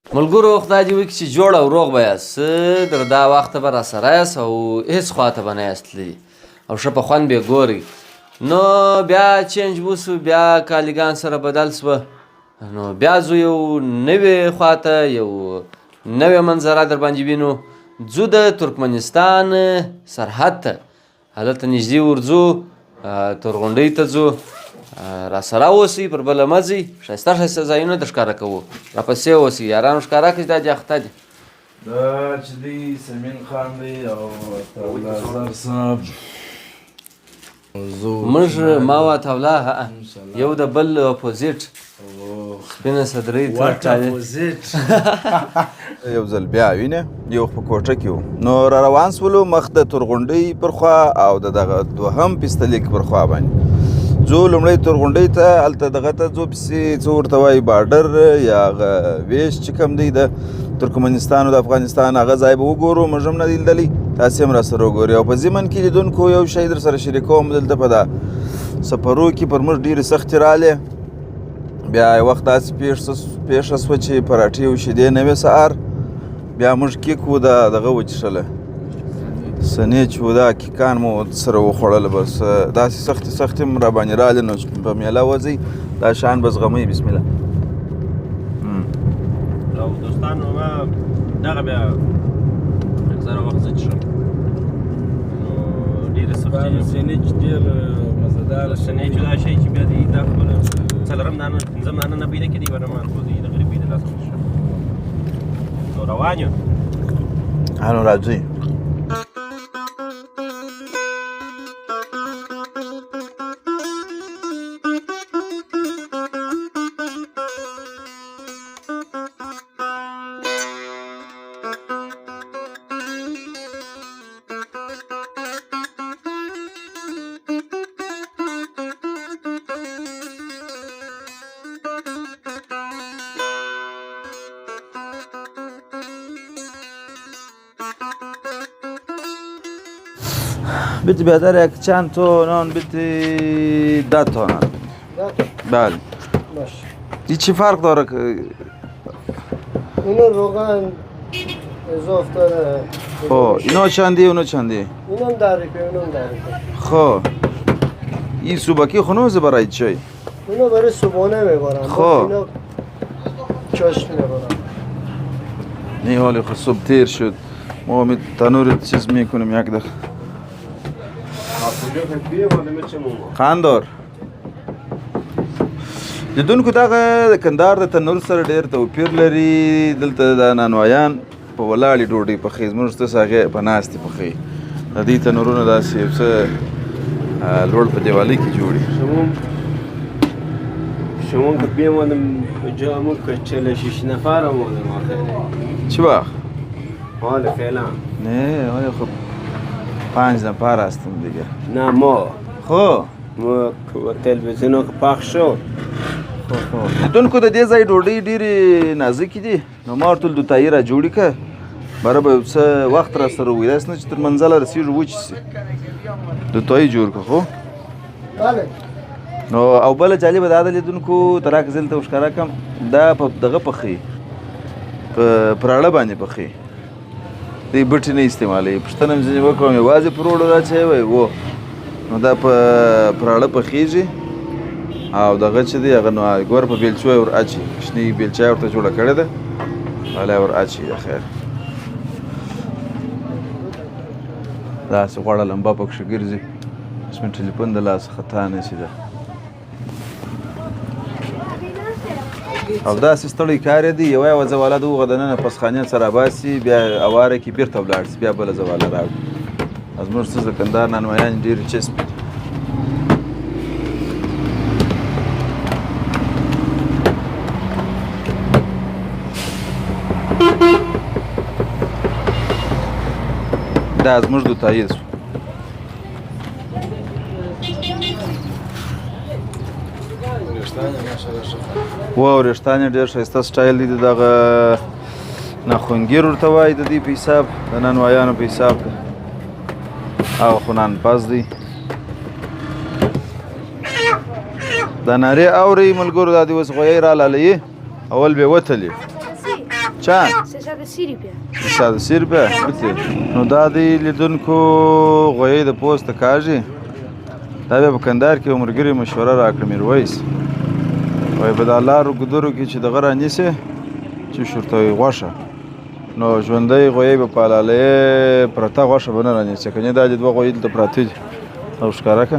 ملګرو خدای دې وکړي چې جوړ او روغ به یاست. در دا وخته به راسره یاست او هېڅ خواته به نه یاست تللي او ښه په خوند به یې ګورئ. نو بیا چینج وسو، بیا کالیګان سره بدل سوه، نو بیا ځو یو نوې خواته، یو نوې منظره در باندې وینو. ځو د ترکمنستان سرحد ته، هلته نږدې ورځو، تورغونډۍ ته ځو. راسره اوسئ، پر بله مه ځئ. ښایسته ښایسته ځایونه در ښکاره کوو، راپسې اوسئ. یارانو ښکاره کړئ چې دا دې اخته دي. دا چې دی سمین خان دی او عطاالله صاحب. موږ ما او عطاالله یو د بل اپوزیټ سپینه صدرۍ یو ځل بیا وینه یو په کوټه کې وو، نو را روان سولو مخ د تورغونډۍ پر خوا او د دغه دوهم پیستلیک پر خوا باندې ځو. لومړی تورغونډۍ ته، هلته دغه ته ځو، پسې څه ورته وایي بارډر یا هغه ویش چې کوم دی د ترکمنستان او د افغانستان، هغه ځای به وګورو. موږ هم نه دی لیدلی، تاسې هم راسره وګورئ. او په ضمن کې لیدونکو یو شی در سره شریکوم. دلته په دا سفرو کې پر موږ ډېرې سختې رالې. بیا یو وخت داسې پېښه سوه چې پراټې او شیدې نه وې سهار، بیا موږ کیک وو دغه وچښله، سنیچ وو، دا کیکان مو سره وخوړل. بس داسې سختې سختې هم راباندې رالې. نو چې په میله وځئ دا شیان به زغمئ. بسم الله. او دوستانو ما دغه بیا اکثره وخت زه څښم، نو ډېره سختي سینیچ ډېر مزهداره سنیچ دا شی چې بیا دی دا خپله څلورم دانه پنځم دانه نه پیدا کېدی، ورنه ما خو د غریبۍ د لاسه وڅښم. نو روان یو. نو راځئ. Bitte bedare یک چند تا نان بیتی 10 تا نان. بله. باشه. این چی فرق داره که اینو روغن اضافه داره. خب اینا چندی اونو چندی؟ اینم 10 روپیه، اونم 10 روپیه. خب این صبحکی خنوزه برای چای؟ اینو برای صبحانه میبرم. خب اینا چاشت میبرم. نه حالی خب صبح تیر شد، ما می تنور چیز میکنیم یک دقیقه. خاندار لیدونکو دغه کندهار د تنور سره ډېر توپیر لري. دلته د نانوایان په ولاړې ډوډۍ پخوي، زموږ ستاسې هغې په ناستې پخوي. د دې تنورونه داسې یو څه لوړ په دیوالۍ کې جوړي. شما که بیمانم جامو که 46 نفر آمادم آخره. چی وقت؟ حال فعلا نه آیا خب 5 نفر هستیم دیگه. نه ما خب ما تلویزیون که پخش شد. خب لیدونکو د دې ځای ډوډۍ ډېرې نازکې دي. نو ما ورته ویل دوتایي را جوړې که بره به یو څه وخت را سره وي، داسې نه چې تر منزله رسېږو وچې سي. دوتایي جوړ که. خو بله. نو او بله جالبه دا ده لیدونکو، ته راکړه زه دلته ورښکاره کړم، دا په دغه پخوي، په پراړه باندې پخوي، دی بټې نه استعمالوي. پوښتنه مې ځینې وکړم یوازې په روډو راچوي وایي و. نو دا په پراړه پخېږي او دغه چې دی هغه نو ګوره په بیلچو یې ور اچي، کوچنۍ بیلچه یې ورته جوړه کړې ده، هله یې ور اچي. د خیر داسې غوړه لمبه پکښې ګرځي، اوس مې ټلیفون د لاسه خطا نه شي ده. او داسې ستړی کار یې دی، یوه زواله د هغه دننه پسخانې څه راباسي، بیا اواره کې بېرته ولاړ سي، بیا بله زواله راوړي. زموږ څه د کندهار نانوایان ډېرې چسپې دي. دا زموږ دوتایي سو. واو وریښتان یې ډېر ښایسته سټایل دی. د دغه ناخونګیر ورته وایي د دې په حساب، د نانوایانو په حساب هغه خو نان پاس دی. دا نارې اورئ ملګرو، دا دې اوس غویی رالالوي، اول به یې وتلي چند؟ 330 روپیه. 330 روپیه بتې نو دا دی لیدونکو غویی د پوست د کاږي دا بیا په کندهار کې یو ملګري مشوره راکړه میرویس وایي په دا لارو ګودرو کې چې دغه رانیسې چې شورته وي غوښه نو ژوندی غویی به په حلالۍ پرته غوښه به نه رانیسې کنې دا دې دوه غویي دلته پراته دي او ښکاره که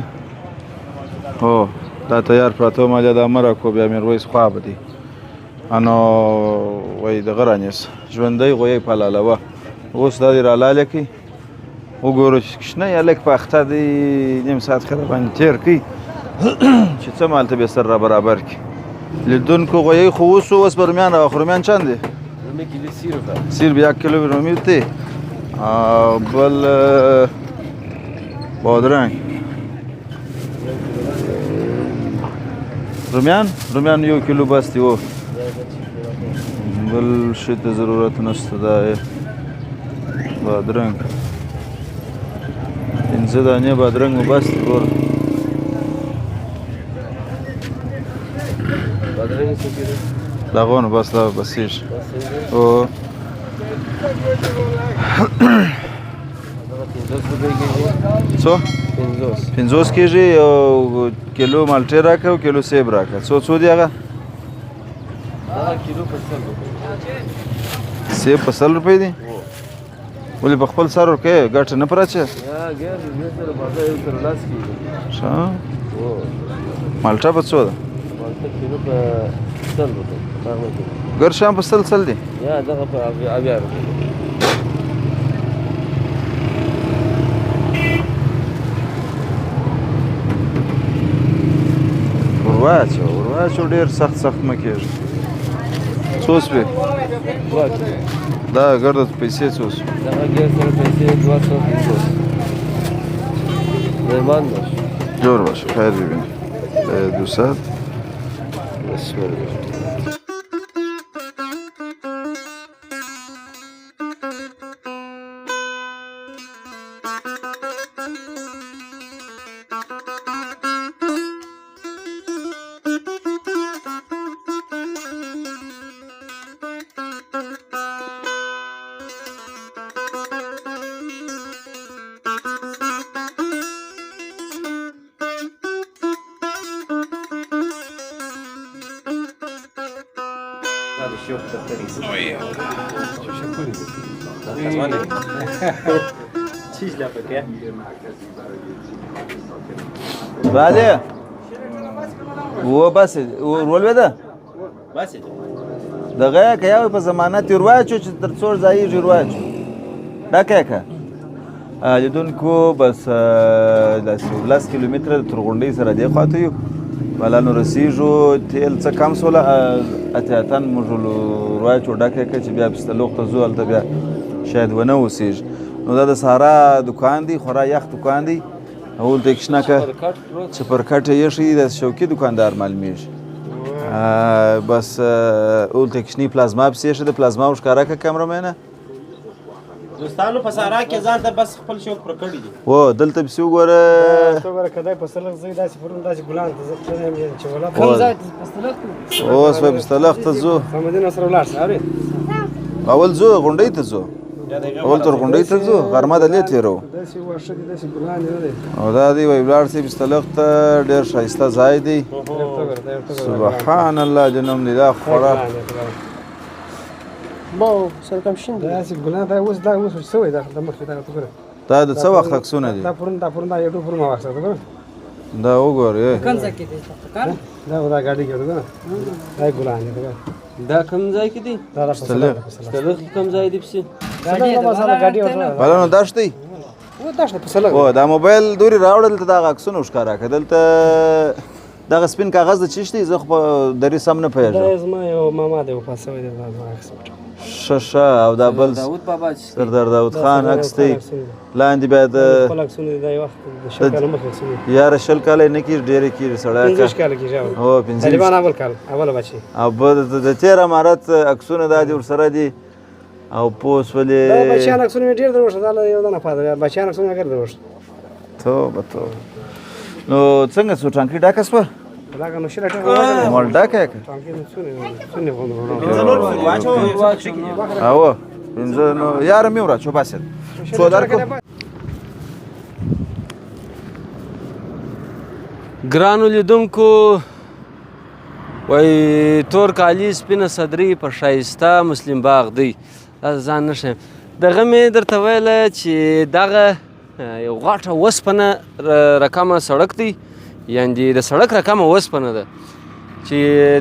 هو دا تیار پراته مالیا دا مه راکړو بیا میرویس خوا به دی نو وایي دغه رانیسه ژوندی غویی په حلالوه اوس دا دې رالاله کړي وګورو چې کشنی هلک په اخته دی نیم ساعت خیر باندې تېر کړي چې څه مالته به سر را برابر کړي لیدونکو غویی خو اوس اوس به رومیان راوخ رومیان چند دی؟ رومی کیلو 30 روپیه. 30 روپیه 1 کیلو رومی دی بل بادرنگ رومیان 1 کیلو بس دی و بل شي ته ضرورت نشته دا بادرنگ 15 دانې بادرنګ مو بس دی ګوره بادرنګ څو کیلو؟ دغه نو بس دا بسیږي او څو؟ 50 کېږي یو کیلو مالټې راکړه او کیلو سیب راکړه څو دی هغه؟ هغه کیلو په 100 روپیه. سیب په 100 روپۍ دی؟ ولې په خپل سر ورکوې ګټه نه پراچه؟ یا ګیر دې سره بازار یو سره لاس کېږي. ښه مالټه په څو ده؟ مالټه کیلو په 100 روپیه. ګر شام په 100 دی؟ یا دغه په 80 روپیه. ورواچو ډېر سخت مه کېږي څو سوې؟ دا ګرده پیسې څو سوې؟ دغه ګیر سره پیسې 250. مهمان باشه. جور باشه خیر ببینی 200 بسم الله. بله و بس رول بده بس دغه که یو په ضمانت ورواچو چې تر څو ځایږي ورواچو دا که لیدونکو بس 10 کیلومتره تر غونډۍ سره دې خواته یو بالا نو رسیږو تیل څه کم سوله اتیاتن موږ ورواچو ډکه که چې بیا پستلوغ ته ځو هلته بیا شاید ونه اوسېږي نو دا د سهارا دکان دی خورا یخ دکان دی هلته کښنه که چې پر کټ یې ایښی د شوکي دکاندار معلومیږي بس هلته کښني پلازما پسې ایښی د پلازما وښکاره که کمرمینه دوستانو په سهارا کې ځان ته بس خپل شوق پر کړی دي و دلته پسې وګوره ته ګوره که دی پستلخ ځای داسې پرون داسې ګلان ته زه تللی یم چې ولا کوم ځای ته پستلخ اوس به پستلخ ته ځو محمدین سره ولاړ شي اورې اول ځو غونډۍ ته ځو اول تر غونډۍ ته ځو غرمه د لې تېرو داسې واښه دي داسې ګلان دي نه دی او دا دی وایي ولاړ سي پستلخ ته ډېر ښایسته ځای دی سبحان الله جنم دی دا خورا ما سره کم شین داسې ګلان دا اوس شوی دا د مخکې دا ته ګوره دا د څه وخت عکسونه دي دا پرون دا یو ټوپ ما واخیسته ګوره دا وګورې کوم ځای کې دی دا ګاډي کې ګوره دا ګلان دي دا کوم ځای کې دی؟ دا پستلخ کوم ځای دی پسې؟ ګاډي ورته بلنو داشت دی و داشت پستلخ او دا موبایل دوری راوړل ته دغه عکسونه وښکاره کړه دلته دغه سپین کاغذ د چی شته زه خو په درې سم نه پوهېږم دا زما یو ماما دی وفات شوی دی ښه او دا بل داود بابا چې سردار داود خان عکس دی لاندې بیا د خپل عکسونه دی دا یو وخت د شل کاله مخکې عکسونه یاره 20 کاله نه کېږي ډېرې کېږي سړی 15 کاله کېږي هو 15 طالبان اول کال اوله بچي او د تېر امارت عکسونه دا دي ورسره دي او پوس ولې دا بچیان عکسونه مې ډېر دروښه دا یو دانه پاته بچیان عکسونه مې ډېر دروښه توبه نو څنګه څو ټانکۍ ډکه شوه دغه نو شله ټغه مالډکه ټانګې نو څونه غوړو او پنځه نو یار مې ورا چو باسل څو درکو ګرانو لیدونکو وای تور کالي سپینه صدري په ښایسته مسلم باغ دی ځان نه ښیم دغه مې درته ویله چې دغه یو غټه وسپنه رقمه سړک دی یعنې د سړک رقمه وسپنه ده چې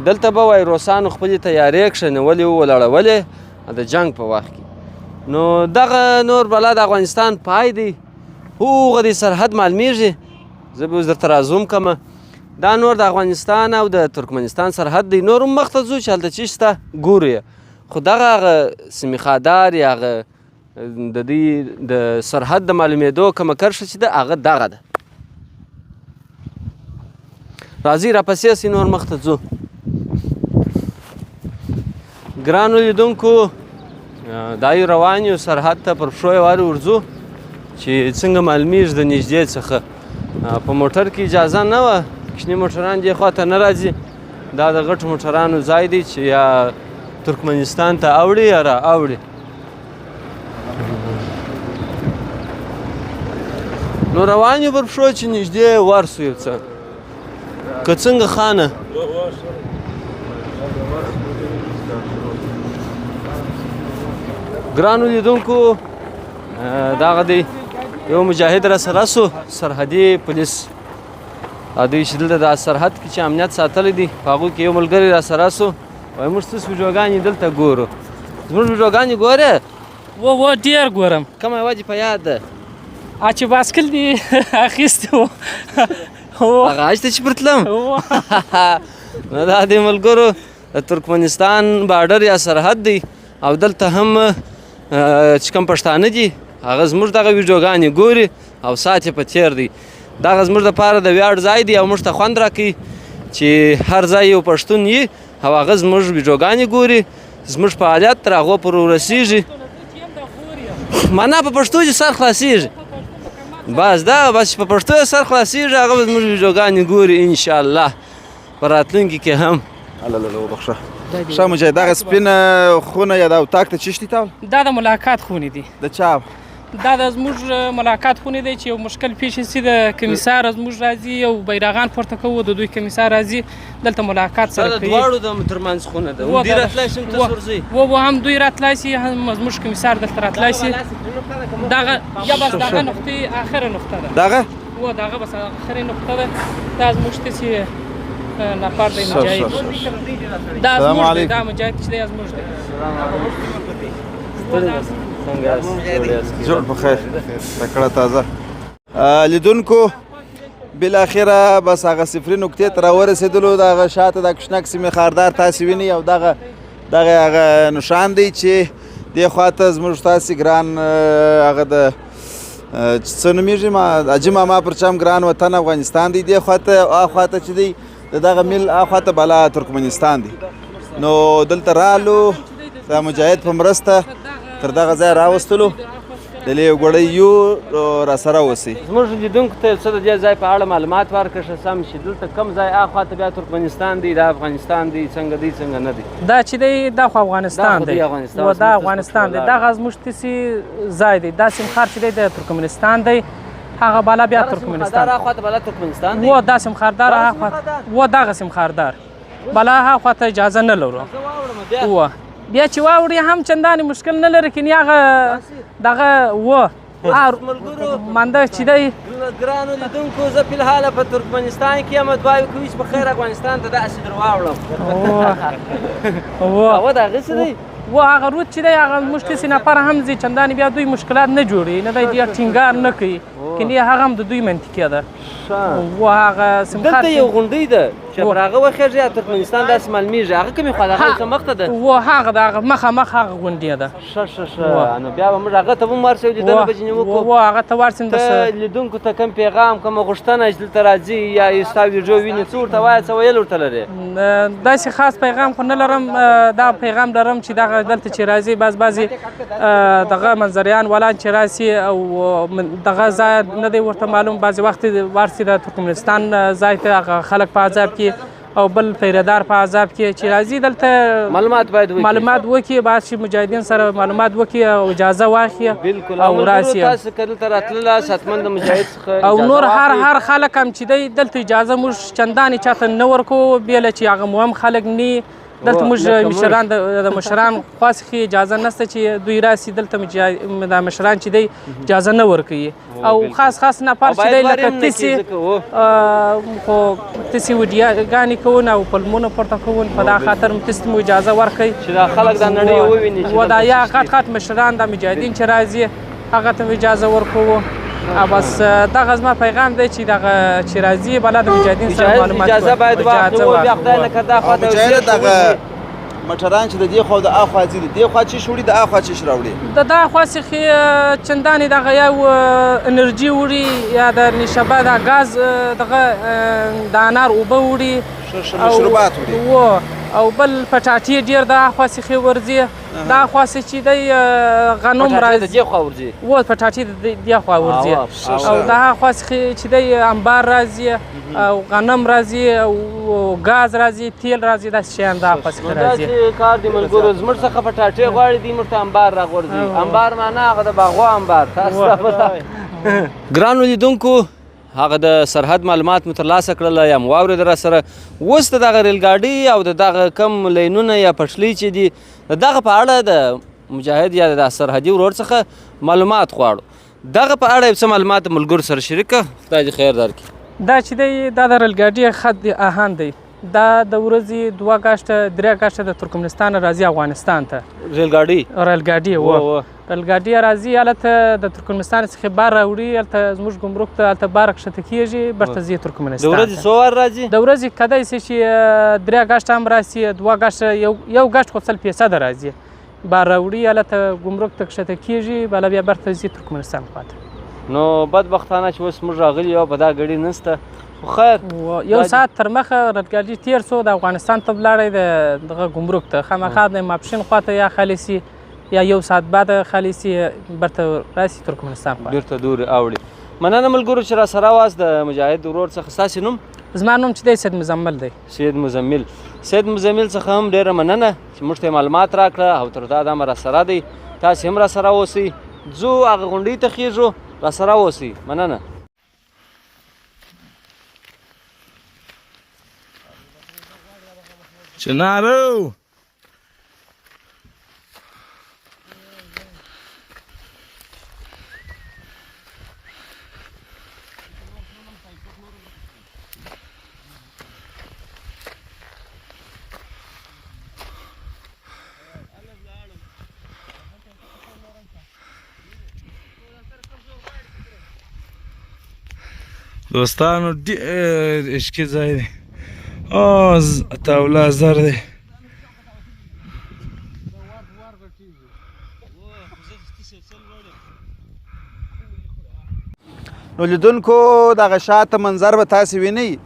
دلته به وای روسانو خپلې تیارې کښېنولې ولاړولې د جنګ په وخت کې نو دغه نور بلا د افغانستان پای دی هغه د سرحد معلومیږي زه به اوس درته رازوم کمه دا نور د افغانستان او د ترکمنستان سرحد دی نور هم مخته ځو چې هلته چې شته ګورو یې خو دغه هغه سمیخادار یا هغه د دې د سرحد د معلومېدو کومه کرښه چې ده هغه دغه ده راځئ راپسې سئ نور مخته ځو ګرانو لیدونکو دا یو روان یو سرحد ته پر پښو یې وارې ورځو چې څنګه معلومیږي د نږدې څخه په موټر کې اجازه نه وه کوچني موټران دې خواته نه راځي دا د غټو موټرانو ځای دی چې یا ترکمنستان ته اوړي یا را اوړي نو روان یو پر پښو چې نږدې ورسو یو څه که څنګه خانه ګرانو لیدونکو دغه دی یو مجاهد را سره سو سرحدي پولیس دوی چې دلته د سرحد کې چې امنیت ساتلی دی په هغوی کې یو ملګری را سره سو وایي موږ ستاسو ویډیوګانې دلته ګورو زموږ ویډیوګانې ګورې و ډېر ګورم کومه یوه دې په یاد ده چې باسکل دې اخیستی و هغه حج ته چې پر تلم نو دا د ملګرو د ترکمنستان بارډر یا سرحد دی او دلته هم چې کوم پښتانه دي هغه زموږ دغه ویډیوګانې ګوري او ساعت یې په تېر دی دغه زموږ دپاره د ویاړ ځای دی او موږ ته خوند راکوي چې هر ځای یو پښتون وي او هغه زموږ ویډیوګانې ګوري زموږ فعالیت تر هغو پورې ورسېږي معنا په پښتو چې سر خلاصېږي بس دا بس چې په پښتو یې سر خلاصېږي هغه به زموږ ویډیوګانې ګوري انشاءالله په راتلونکي کې هم الله وبخښه ښه مجاهد دغه سپینه خونه یا د اتاق ته چشتي تاول دا د ملاقات خونې دي د چا دا د زموږ ملاقات خونې دی چې یو مشکل پیښ شي د کمیسار زموږ راځي یو بیرغان پورته کوو د دوی کمیسار راځي دلته ملاقات سره کوي دا د دواړو د ترمنځ خونه ده دوی راتلی شي هم تاسو ورځئ هم دوی راتلی شي هم زموږ کمیسار دلته راتلی شي دغه یا بس دغه نقطې آخره نقطه ده دغه دغه بس آخرې نقطه ده دا زموږ داسې نفر دی مجاهد دا زموږ دی دا مجاهد چې دی زموږ دی جوړ په خیر تکړه تازه لیدونکو بالاخره بس هغه صفري نقطې ته راورسېدلو د هغه شاته د کشنک سیمې خاردار تاسې وینئ او دغه هغه نښان دی چې دې خواته زموږ تاسې ګران هغه د څه نومېږي حاجي ماما پرچم ګران وطن افغانستان دی دې خواته خواته چې دی د دغه میل خواته بلا ترکمنستان دی نو دلته رالو د مجاهد په مرسته تر دغه ځای راوستلو دلې یو ګوړی یو راسره اوسئ زموږ لیدونکو ته څه د دې ځای په اړه معلومات ورکړه ښه سم چې دلته کوم ځای اخواته بیا ترکمنستان دی دا افغانستان دی څنګه دی څنګه نه دی دا چې دی دا خو افغانستان دی دا افغانستان دی دغه زموږ داسې ځای دی دا سیمخار چې دی د ترکمنستان دی هغه بالا بیا ترکمنستان دا اخواته بالا ترکمنستان دی دا سیمخاردار دغه سیمخاردار بالا هاخواته اجازه نه لرو بیا چې واوړي هم چندانې مشکل نه لري کني هغه دغه مانده چې دی ګرانو لیدونکو زه فلحاله په ترکمنستان کې یم دعا کوي چې په خیر افغانستان ته داسې در واوړم هغه د هغې څه دی هغه رود چې دی هغه موږ داسې نفر هم ځي چندانې بیا دوی مشکلات نه جوړوي نه دی ډېر ټینګار نه کوي کني هغه هم د دوی منطقه ده هغه دلته یو غونډۍ ده چې پر هغه وخېږي یا ترکمنستان داسې معلومېږي هغه کومې خوا ده هغه څه مخته ده هغه د هغه مخامخ هغه غونډۍ ده ښه نو بیا به موږ هغه ته هم ورسو لیدنه به ځینې وکړو هغه ته ورسم ته لیدونکو ته کوم پیغام کومه غوښتنه چې دلته راځي یا ستا ویډیو ویني څه ورته وایه څه ویل ورته لرې داسې خاص پیغام خو نه لرم دا پیغام لرم چې دغه دلته چې راځي بعضې دغه منظریان ولان چې راسي او دغه ځای شاید نه دی ورته معلوم، بعضې وخت ورسي د ترکمنستان ځای ته هغه خلک په عذاب کې او بل پیرهدار په عذاب کې چې راځي دلته معلومات باید وکړي، معلومات وکړي، باید چې مجاهدین سره معلومات وکړي او اجازه واخلي بالکل او راسي. تاسو که دلته راتلله حتما د مجاهد څخه او نور هر خلک هم چې دی دلته اجازه موږ چندانې چاته نه ورکوو بې له چې هغه مهم خلک نی. دلته موږ مشران د مشران خوا څخه اجازه نشته چې دوی راسي دلته د مشران چې دی اجازه نه ورکوي او خاص نفر چې دی لکه تسې ویډیوګانې کوون او فلمونه پورته کوون په دا خاطر تسې مو اجازه ورکوي چې دا خلک د نړۍ وویني و دا یا غټ مشران د مجاهدین چې راځي هغه ته اجازه ورکوو. بس دغه زما پیغام دی چې دغه چې راځي بالا د مجاهدین سره معلومات اجازه باید واخلو. بیا خدای نه کړه دا خوا ته مجاهد دغه مټران چې د دې خوا د اخوا ځي د دې خوا چې شوړي د اخوا چې راوړي د دا خوا څخه چندانې دغه یو انرژي وړي یا د نشابه د غاز دغه د انار اوبه وړي مشروبات وړي او بل پټاټې ډېر د اخوا څخه ورځي. دا خوا چې دی غنم راځي د دې خوا ورځي و پټاټې د دې خوا ورځي او دا خوا څخه چې دی انبار راځي او غنم راځي او غاز راځي تیل راځي داسې شیان دا خوا څخه راځي. داسې کار دی ملګرو زموږ څخه پټاټې غواړي دوی موږ ته انبار راغورځي. انبار معنا هغه د باغوا انبار. تاسو ګرانو لیدونکو هغه د سرحد معلومات مو ترلاسه کړله یا مو واورېده را سره. اوس د دغه ریل ګاډي او د دغه کم لینونه یا پټلۍ چې دي د دغه په اړه د مجاهد یا د سرحدي ورور څخه معلومات غواړو. دغه په اړه یو څه معلومات ملګرو سره شریک کړه. خدای دې خیر درکړي. دا چې دی دا د ریل ګاډي خط اهان دی. دا د ورځې 2 اګسټه 3 اګسټه د ترکمنستان راځي افغانستان ته. ریل ګاډي ریل ګاډي راځي هلته د ترکمنستان څخه بار راوړي، هلته زموږ ګمرک ته هلته بار کښته کېږي، برته ځي ترکمنستان. د ورځې څو وار راځي؟ د ورځې کیدای شي چې 3 اګسټه هم راسي، 2 اګسټه یو اګسټ خو 100% راځي بار راوړي، هلته ګمرک ته کښته کېږي، بله بیا برته ځي ترکمنستان خواته. نو بدبختانه چې اوس موږ راغلي یو په دا ګړي نسته. خیر یو ساعت تر مخه ریل ګاډي تېر سو د افغانستان ته ولاړی د دغه ګمرک ته خامخا د ماپښین خواته یا خالي سي یا یو ساعت بعد خالي سي برته راسي ترکمنستان خواته بیرته دورې اوړي. مننه ملګرو چې را سره واست. د مجاهد ورور څخه ستاسې نوم؟ زما نوم چې دی سید مزمل دی. سید مزمل څخه هم ډېره مننه چې موږ ته معلومات راکړه او تر دا دمه را سره دی. تاسې هم را سره اوسئ. ځو هغه غونډۍ ته خیږو، را سره اوسئ. مننه. چنارو دوستانو ډېر عشقي ځای دی. تاوله زر دی. نو لیدونکو دغه شاته منظر به تاسې وینئ.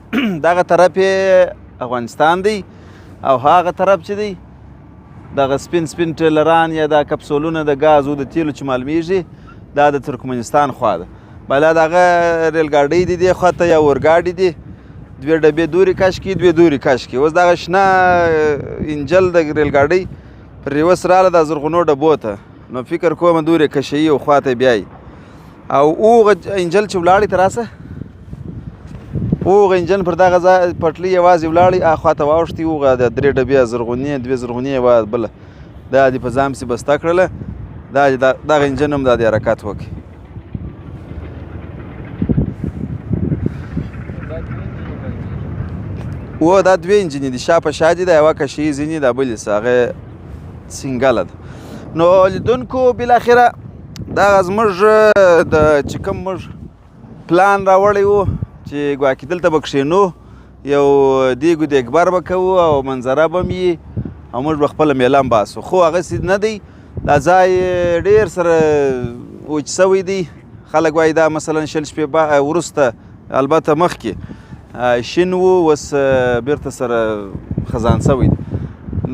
دغه طرف یې افغانستان دی او هغه طرف چې دی دغه سپین ټیلران یا دا کپسولونه د ګازو د تیلو چې معلومیږي دا د ترکمنستان خوا ده. بله دغه ریل ګاډۍ دی دې خواته یا اورګاډي دی، 2 ډبې دورې کش کړي 2 دورې کش کړي. اوس دغه شنه انجل د ریل ګاډۍ پر ریوس راله د زرغونو ډبو ته، نو فکر کومه دورې کشوي او خواته بیایي. او اوغه انجل چې ولاړې ته راسه اوغه انجن پر دغه ځای پټلۍ یوازې ولاړې اخواته واوښتې. اوغه د 3 ډبې زرغونې 2 زرغونې یوه بله دا دې په ځان پسې بسته کړله. دغه انجن هم دا د حرکت وکړي. و دا 2 انجنې دي، شا په شا دي، دا یوه کشي ځینې دا بلې څه هغه سینګله ده. نو لیدونکو بالاخره دغه زموږ د چې کوم موږ پلان راوړی و چې ګواکې دلته به کښېنو، یو دیګ دیګبر به کوو او منظره به وي او موږ به خپله میله هم باسو. خو هغسې نه دی، دا ځای ډېر سره وچ سوی دی. خلک وایي دا مثلا 6 شپې وروسته البته مخکې شین و، اوس بیرته سره خزان سوی دی.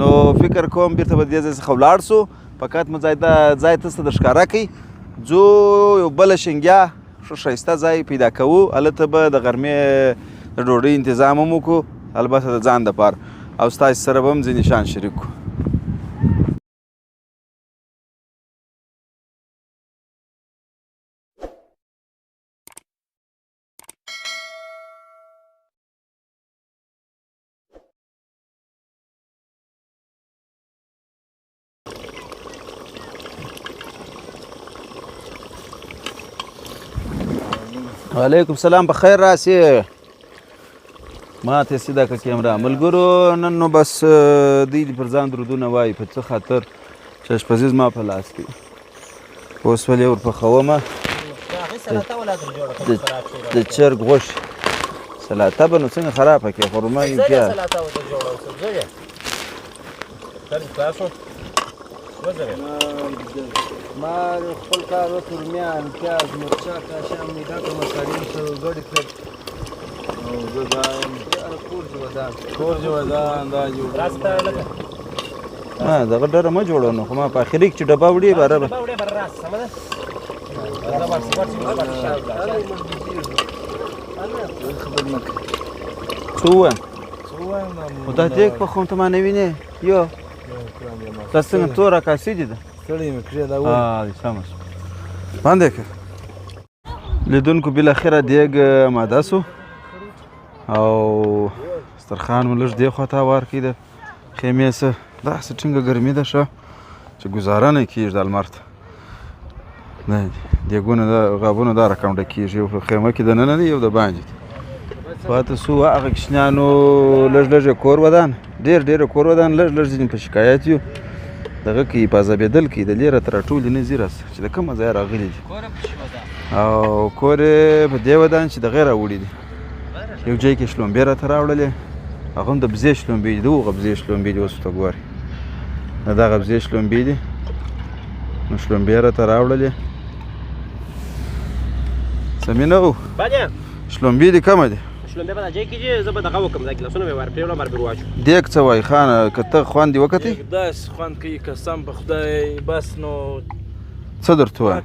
نو فکر کوم بیرته به دې ځای څخه ولاړ سو. فقط مو ځای ته څه د ښکاره کوي. ځو یو بله شنګیا ښه ښایسته ځای پیدا کوو هلته به د غرمې د ډوډۍ انتظام هم وکړو البته د ځان دپاره او ستاسې سره به هم ځینې شیان شریک کړو وعلیکم سلام په خیر راسې ما ته سیده که کیمره ملګرو نن نو بس دوی دې پر ځان درودونه وایي په څه خاطر چې اشپزي زما په لاس کې اوس ولې ورپخومه د چرګ غوښې سلاته به نو څنګه خرابه کړې خرما یې پیاز ما خپل کار وکړ رومیان پیاز مرچک شام میده که مصالې سره ګډې کړل او زه دا کور جوادان دا جوړ دغه ډره مه جوړه نو خو ما په اخري کې چې ډبه وړي باره به څه ووایم خو دا دیګ پخوم ته ما نه وینې یو دا څنګه توره کاسې دي ده ستړی مې کړې دا سمه شوه باندې که لیدونکو بالاخره دیګ ماده سو او دسترخوان مو لږ دې خوا ته هوار کړي د خیمې څه داسې ټینګه ګرمي ده ښه چې ګزاره نه کېږي د لمر ته دیګونه غابونه دا رقم ډکېږي یو په خیمه کې دننه دی یو د باندې دی پاته سو هغه کشنیانو لږ لږ کور ودان ډېر کور ودان لږ ځینې په شکایت یو دغه کې په عذابېدل کې د لیره تر ټولې نه ځي راسه چې د کومه ځایه راغلي دي او کور یې په دې ودان چې دغې راوړي دي یو ځای کې شلومبې راته راوړلې هغه هم د بزې شلومبې دي د هغه بزې شلومبې دي اوس ورته ګورې د دغه بزې شلومبې دي نو شلومبې راته راوړلې سمینه شلومبې دي کمه دي شلومبې به دا ځای کېږي زه به دغه وکړم دا ګیلاسونه به یې ورپرېولم ورپرې واچوم دیګ څه وایي خانه که ته خوند دې وکتې داسې خوند کوي قسم په خدای بس نو څه درته وایم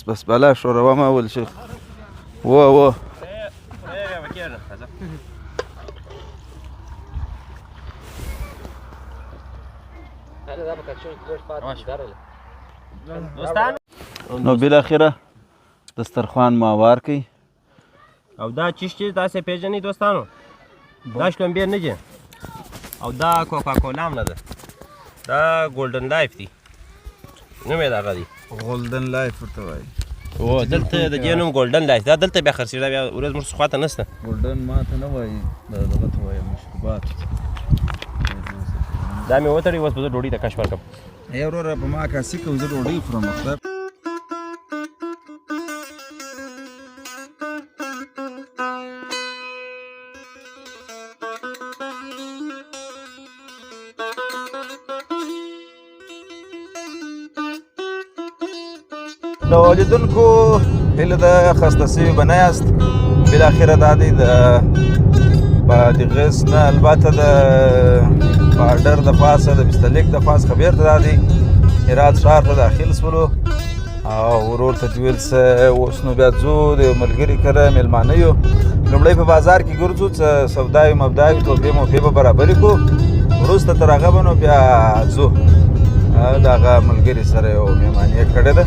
بس بلا شوروه مه اول شیخ و نو بالاخره دسترخوان مو هوار کړئ او دا چیش چې تاسې پېژنئ دوستانو دا شلومبې نه دي او دا کوکا کولا هم نه ده دا ګولډن لایف دي نوم یې دغه دی ګولډن لایف ورته وایي او دلته د دې نوم ګولډن لایف دا دلته بیا خرڅېږي دا بیا ورځ موږ خواته نشته ګولډن ما ته نه وایي دغه ته وایي مشروبات دا مې وتړي اوس به زه ډوډۍ ته کش ورکړم ای وروره په ما کاسې کوم زه ډوډۍ خورم خدای نو لیدونکو هیله ده خسته سوي به نه یاست بالاخره دا دی د بادغیس نه البته د بارډر د پاسه د بستلیک د پاس خبر ته دا دی هرات ښار ته داخل سولو او ورور ته ویل څه اوس نو بیا ځو د ملګري کره میلمانه یو لومړی په بازار کې ګرځو څه سوداوي مبداوي توپې موپې به برابرې کړو وروسته تر هغه به نو بیا ځو د هغه ملګري سره یو مهماني کړې ده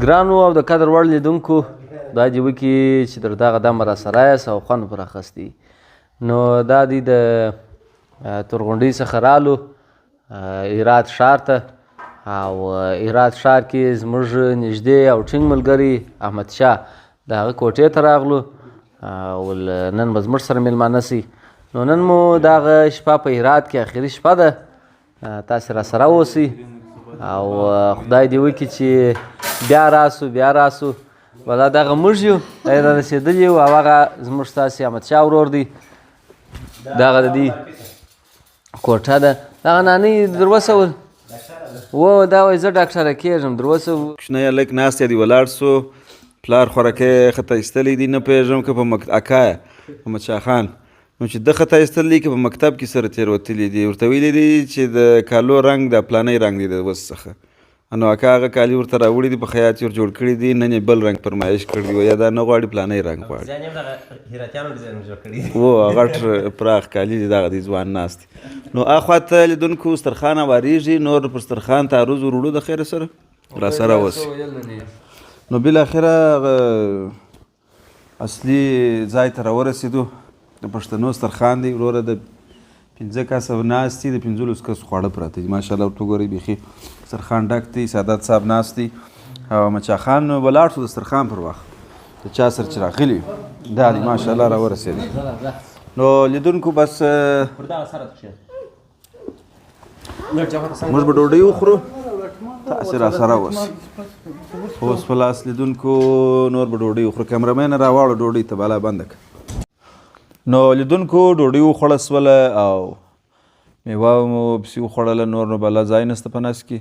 ګرانو او د قدر وړ لیدونکو دا دې وکړي چې تر دغه دمه راسره یاست او خوند پر اخیستی نو دا دی د تورغونډۍ څخه رالو هرات ښار ته او هرات ښار کې زموږ نږدې او ټینګ ملګري احمدشاه د هغه کوټې ته راغلو او نن به زموږ سره میلمانه سي نو نن مو دغه شپه په هرات کې اخري شپه ده تاسې راسره اوسئ او خدای دې وکړي چې بیا راسو ولا دغه موږ یو دا یې رارسېدلي یو او هغه زموږ ستاسې احمدشاه ورور دی دغه د دې کوټه ده دغه نانۍ در وسول و دا وایي زه ډاکټره کېږم در وسو کوچنی هلک ناست دی ولاړ سو پلار خوراکی خطا ایستلی دی نه پوهېږم که په اکا احمدشاه خان نو چې ده خطا ایستلی که په مکتب کې سره تېروتلي دي ورته ویلي دي چې د کالو رنګ د پلانی رنګ دی د وس څخه نو اکا هغه کالي ورته راوړي دي په خیاط یې ور جوړ کړي دي نن یې بل رنګ فرمایش کړی و یا دا نه غواړي پلانی رنګ غواړي و غټ پراخ کالي دي دغه دی ځوان ناست دی نو اخوا ته لیدونکو سترخان واریږي نور پر سترخان تعرض وروړو د خیره سره راسره اوسي نو بالاخره اصلي ځای ته راورسېدو د پښتنو سترخان دی وروره د 15 کسه ناست دي د 15 کسو خواړه پراته دي ماشاءالله ورته ګورئ بیخي سترخان ډک دی سعادت صاحب ناست دی او احمدشاه خان ولاړ شو د سترخان پر وخت د چا سره چې راغلي دا دی ماشاءالله راورسېدی نو لیدونکو بس موږ به ډوډۍ وخورو تاسې راسره اوسئ اوس په لاس لیدونکو نور به ډوډۍ وخورو کیمرمین راواړو ډوډۍ ته بالا بنده کړه نو لیدونکو ډوډۍ وخوړه سوله او میوه مو پسې وخوړله نور نو بله ځای نسته په نس کې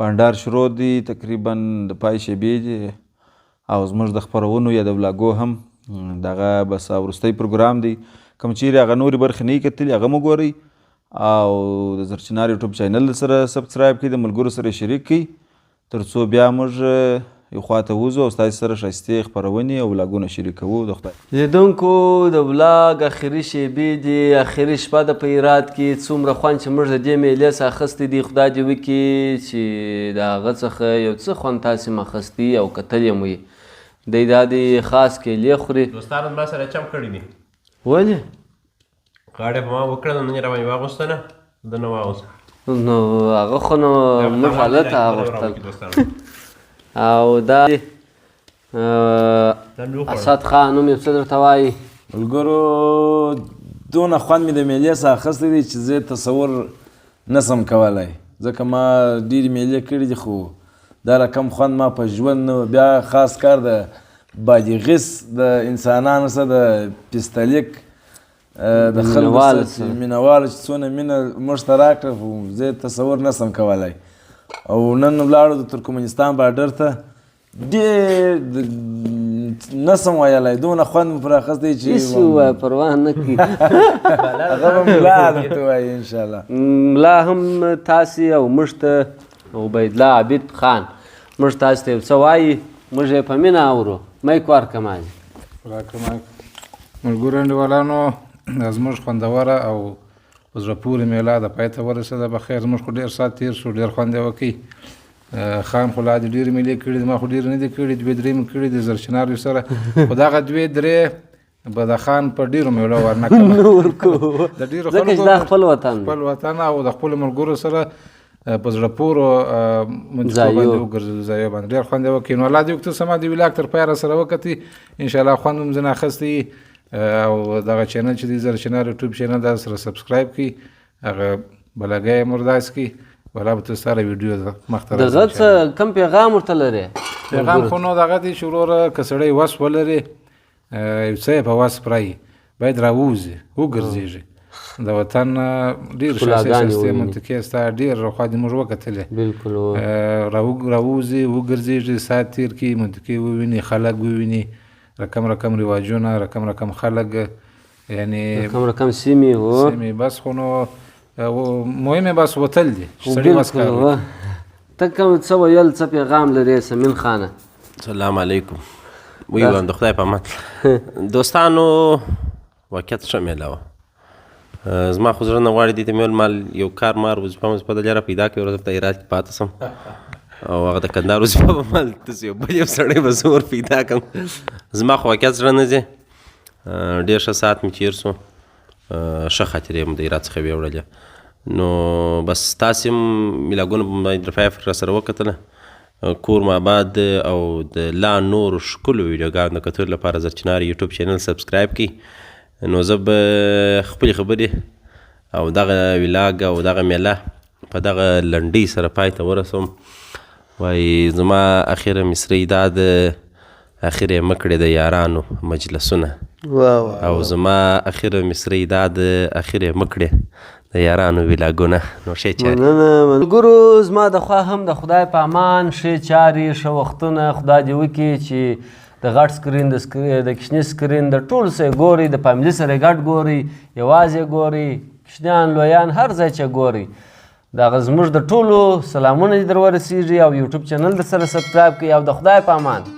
بانډار شروع دی تقریبا د پای شیبې دي او زموږ د خپرونو یا د ولاګو هم دغه بس وروستی پروګرام دی کوم چیرې هغه نورې برخې نه یې کتلي هغه مو ګورئ او د زرچنار یوټیوب چینل سره سبسکرایب کړئ د ملګرو سره شریک کړئ تر څو بیا موږ یو خواته وځو او ستاسې سره ښایستې خپرونې او ولاګونه شریکوو د خدای لیدونکو د ولاګ اخري شیبې دي اخري شپه ده په هرات کې څومره خوند چې موږ د دې میلې څخه اخیستی دي خدای دې وکړي چې د هغه څخه یو څه خوند تاسې م اخیستي او کتلې مو یې دی دا دې خاص کیلې خوري دوستانو ما سره چم کړي دي ولې غاړه په ما وکړه نو نن یې راباندې واغوسته نه ده نه واغوسته نو هغه خو نو موږ هلته اغوښتل او دا اسد خان نوم یې څه درته وایي ملګرو دونه خوند مې د میلې څخه اخیستی دی چې زه تصور نسم کولی ځکه ما ډېرې میلې کړي دي خو دا رقم خوند ما په ژوند نه بیا خاص کار د بادغیس د انسانانو سره د پیستلیک د خلکو سره مینهوالو چې څونه مینه موږ ته راکړه خو زه تصور نسم کولی او نن ولاړو د ترکمنستان بارډر ته ډېر نسم ویلی دونه خوند مې پرې اخیستی چې هېڅ ووایه پروا نه کړي هغه به ملا درته وایي انشاءالله ملا هم تاسې او موږ ته عبیدالله عبید خان موږ تاسې ته یو څه وایي موږ یې په مینه اورو مایک ورکړه مالې ملګرو انډیوالانو دا زموږ خوندوره او په زړه پورې میله د پای ته ورسېده بخیر زموږ خو ډېر ساعت تېر شو ډېر خوند یې وکړي خان خو لا دې ډېرې میلې کړي دي ما خو ډېرې نه دي کړي 2-3 مې کړي دي زرچناریو سره خو دغه 2-3 به د خان په ډېرو میلو ورنکړم د ډېرو خلکو دا خپل وطن خپل وطن او د خپلو ملګرو سره په زړه پورو منطقو باندې وګرځېدو ځایو باندې ډېر خوند یې وکړي نو الله دې وکړي سما د ولاګ تر پایه راسره وکړي انشاءالله خوند هم ځینې اخیستی او دغه چینل چې دی زرچنار یوټیوب چینل دا سره سبسکرایب کړي هغه بلګی یې مرداس کړي ولا به تاسو سره ویډیو ده مخته دغه څه کوم پیغام ورته لرې پیغام خو نو دغه دی چې وروره که سړی وس ولري یو څه یې په وس پرایي باید راووځي وګرځېږي د وطن ډېر ښایستې منطقې ستا ډېر خوا دې موږ وکتلې بالکل راووځي وګرځېږي ساعت تېر کړي منطقې وویني خلک وویني رقم رقم رواجونه رقم خلک یعنی رقم سیمې بس خو نو مهمه بس وتل دي سړی بس کار ته کوم څه ویل څه پیغام لرې سمین خانه سلام علیکم ویوم د خدای په امان دوستانو واقعیت ښه میله وه زما خو زړه نه غواړي دې ته مې ویل مال یو کار مار وظیفه دلته پیدا کړې ورځ ته هرات کې پاته سم او هغه د کندهار وظیفه به مال داسې یو بل یو سړی به زه ور پیدا کړم زما خو واقعیت زړه نه ځي ډېر ښه ساعت مې تېر سو ښه خاطرې مو د هرات څخه ویې وړلې نو بس تاسې هم میلاګونه باید رفایف را سره وکتله کور ما آباد او د لا نورو ښکلو ویډیوګانو د کتلو لپاره زرچنار یوټیوب چینل سبسکرایب کړئ نو زه به خپلې خبرې او دغه ولاګ او دغه میله په دغه لنډۍ سره پای ته ورسوم وایي زما اخیره مصرۍ دا د اخر یې مکړې د یارانو مجلسونه او زما اخر مصرۍ دا د اخر یې مکړې د یارانو ویلاګونه نو ښې چارې ملګرو زما د خوا هم د خدای په امان ښې چارې ښه وختونه خدای دې وکړي چې د غټ سکرین د کوچني سکرین د ټولو سره یې ګورئ د فامیلي سره یې ګډ ګورئ یوازې ګورئ کوچنیان لویان هر ځای چې ګورئ دغه زموږ د ټولو سلامونه دې در ورسېږي او یوټیوب چینل در سره سبسکرایب کړئ او د خدای په امان